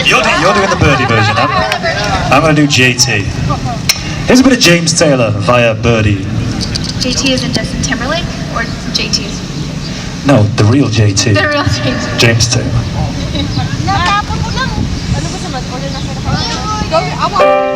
You're doing the Birdie version, huh? I'm gonna do JT. Here's a bit of James Taylor via Birdie. JT isn't Justin Timberlake, or JT is No, the real JT. the real JT? James Taylor. Natapon mo lang. Ano ba sa mat? Order na siya. Go,